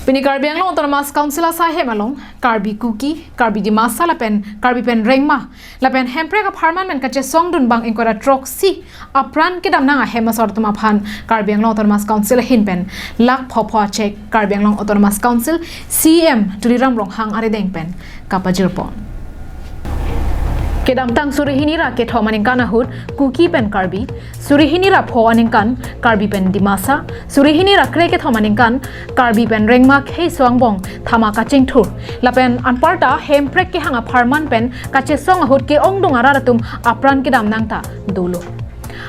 Pini Karbi Anglong Autonomous Council sa hemalong Karbi Kuki, Karbi di masa lapen, Karbi pen rengma, lapen hempre ka parliament ka song dun bang ingkora troksi, apran kidam nanga hemasor tumaphan Karbi Anglong Autonomous Council hinpen, lak popo check Karbi Anglong Autonomous Council, CM tuliram ronghang arideng pen, kapajirpon. Kedam tang surihinira ke thomaningkan ahud kuki pen Karbi surihinira phoaningkan Karbi pen dimasa surihinira kre ke thomaningkan Karbi pen rengma khei swangbong thama kaching thur lapen anparta hemprek ke hanga pharman pen kache song ahud ke ongdung araratum apran kedam nangta dolo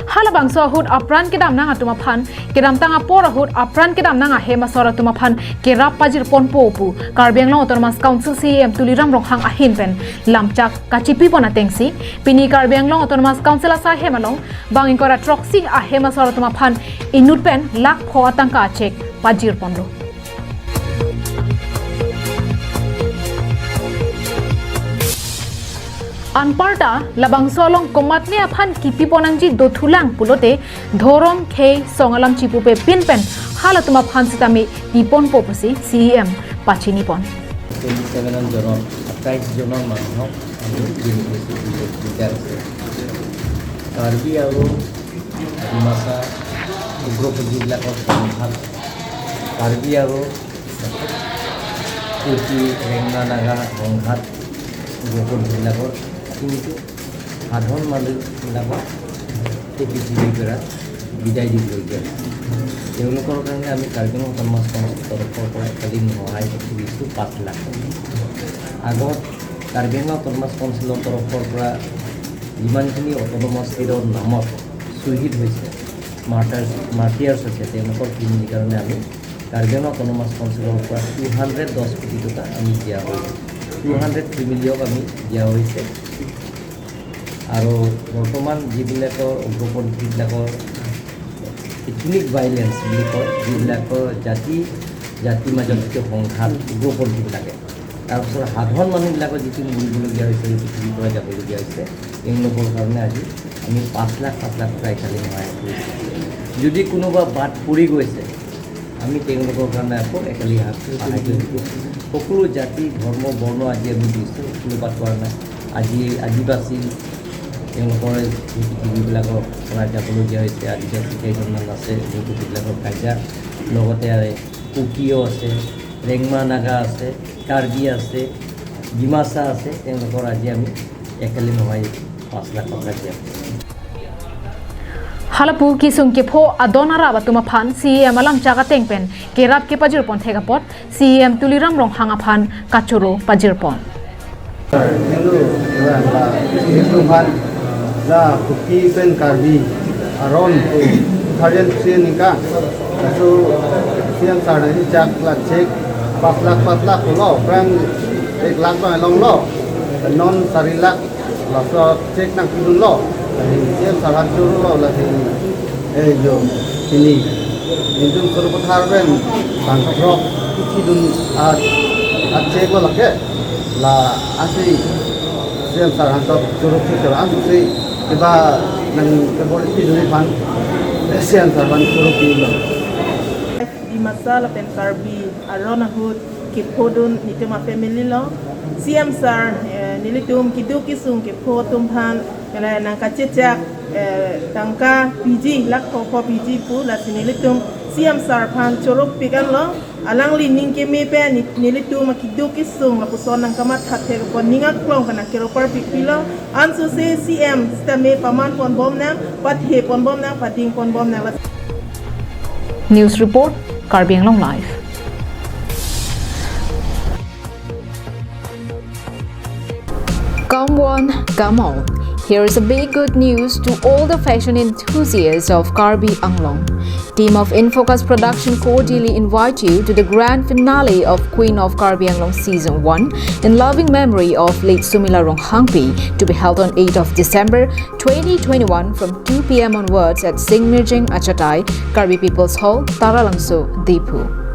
halabang so ahud apran kedam nanga tumaphan kedam tanga por ahud apran kedam nanga hemasora tumaphan ke rapajir ponpopu Karbi Anglong Autonomous Council CM tuliram ronghang ahin pen lamchak kachipi pona tengsi pini Karbi Anglong Autonomous Council asa hemalong bang ingkora troksi a hemasora tumaphan inut pen lak pho atangka chek pajir ponlo Anparta labang solong komatne aphan kipi ponangji dothulang pulote dhorom khei songalam chipupe pinpen halatuma phan sitami ipon popusi CEM pachini pon 27 jonon 28 jonon manok Karbi aru dimasa ugropodi bilakor samhal Karbi aru kuki rengna naga ronghat ugropodi bilakor কিন্তু সাধারণ মানুহবিলাকক এই পৃথিৱীৰ পৰা বিদায় দিবলগীয়া তেওঁলোকৰ কাৰণে আমি কাৰ্বি আংলং অটোনমাছ কাউন্সিলৰ তৰফৰ পৰা একাধিক সহায় দিছোঁ 5 লাখ আগত কাৰ্বি আংলং অটোনমাছ কাউন্সিলৰ তৰফৰ পৰা যিমানখিনি অটোনমাছ ষ্টেটৰ নামত শ্বহীদ হৈছে মাৰ্টিয়াৰ্ছ হৈছে তেওঁলোকৰ ফেমিলিৰ কাৰণে আমি কাৰ্বি আংলং অটোনমাছ কাউন্সিলৰ পৰা 210 কোটি টকা আমি দিয়া হৈছে 200 ফেমিলিক আমি দিয়া হৈছে আৰু বৰ্তমান যিবিলাকৰ উগ্ৰপন্থীবিলাকৰ ইথনিক ভাইলেন্স বুলি কয় যিবিলাকৰ জাতি মাজত যিটো সংঘাত উগ্ৰপন্থীবিলাকে তাৰপিছত সাধাৰণ মানুহবিলাকৰ যিটো মৰিবলগীয়া হৈছে পৃথিৱীৰ পৰা যাবলগীয়া হৈছে তেওঁলোকৰ কাৰণে আজি আমি 5 লাখ টকা একালি সহায় কৰিছোঁ যদি কোনোবা বাট পৰি গৈছে আমি তেওঁলোকৰ কাৰণে আকৌ একালি সহায় কৰিছোঁ সকলো জাতি ধৰ্ম বৰ্ণ আজি আমি দিছোঁ কোনো বাট পোৱা নাই আজি আদিবাসী তেওঁলোকৰ পৃথিৱীবিলাকৰ পৰা যাবলগীয়া হৈছে আদিবাসী কেইজনমান আছে যিবিলাকৰ কাজিয়া লগতে কুকিও আছে ৰেংমা নাগা আছে কাৰ্বি আছে ডিমাচা আছে তেওঁলোকৰ আজি আমি একালি নহয় 5 লাখ টকা দিয়া halapu kisung ke pho adonara batuma phan CEM alam jaga tengpen kerap ke pajir pon thega pot CEM tuliram rong hanga phan kachoro pajir pon la kuki pen Karbi aron to tharian senika so siang sana ni jak la cek 4 lakh lo brand 1 lakh ba long lo non 4 lakh la so cek nang kidun lo siang sana juru lo la jo ini indung surupathar ben bangkro kidun at cek lo lake la asi siang sana to juru kidun asu Diba nang kebolit pinuli pan siang sarban suruh pilo. Di masalah pen Karbi arona hud kipodun nituma family lo siam sar nilitum kiduki sung kipotum pan kala nang kacecak tangka PG lak po PG pu la nilitum siam sar pan corok pikan lo alang lining ke mepe nilitum kiduki sung la puson nang kamat hathe ko ningak klong kana keropar pikilo anso se CM stame paman pon bom nang pat he pon bom nang pating pon bom nang. News report Karbi Anglong Live. Come one, come all. Here is a big good news to all the fashion enthusiasts of Karbi Anglong. Team of Infocus Production cordially invite you to the grand finale of Queen of Karbi Anglong Season 1 in loving memory of late Sumila Ronghangpi to be held on 8th of December 2021 from 2 p.m. onwards at Singmirjing Achatai, Karbi People's Hall, Taralangso, Dipu.